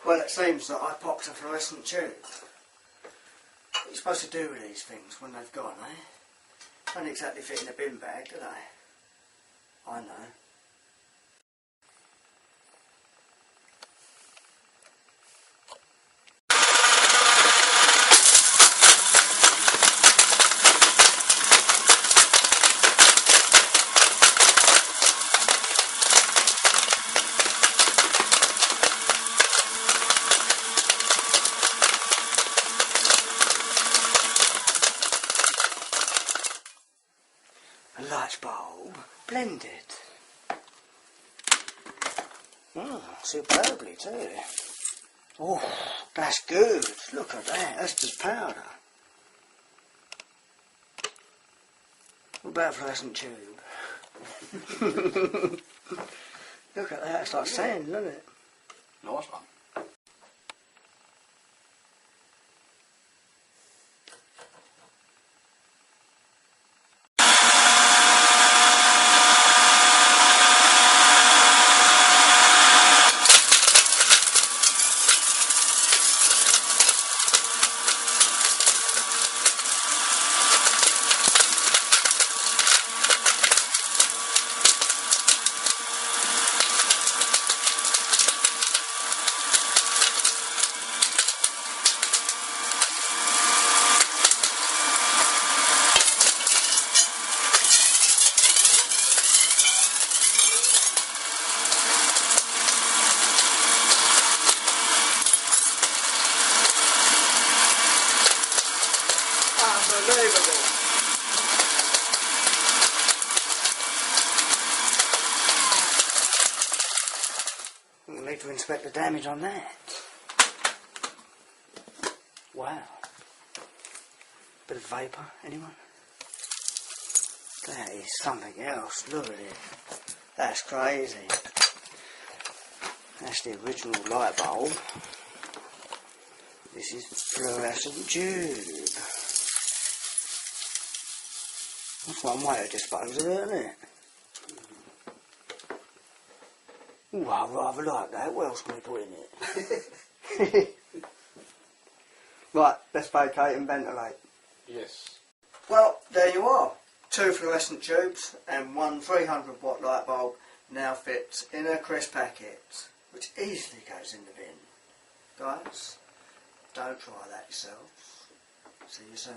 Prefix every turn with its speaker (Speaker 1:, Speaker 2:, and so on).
Speaker 1: Well, it seems that I popped a fluorescent tube. What are you supposed to do with these things when they've gone, eh? Don't exactly fit in a bin bag, do they? I know. A light bulb blended. Superbly too. Oh, that's good. Look at that. That's just powder. What about a fluorescent tube? Look at that. It's like sand, isn't it?
Speaker 2: Nice one.
Speaker 1: Unbelievable. We'll need to inspect the damage on that. Wow. Bit of vapour, anyone? That is something else. Look at it. That's crazy. That's the original light bulb. This is fluorescent tube. That's one way to dispose of it, isn't it? Ooh, I rather like that. What else can we put in it? Right, let's vacate and ventilate.
Speaker 2: Yes.
Speaker 1: Well, there you are. 2 fluorescent tubes and 1 300 watt light bulb now fits in a crisp packet, which easily goes in the bin. Guys, don't try that yourselves. See you soon.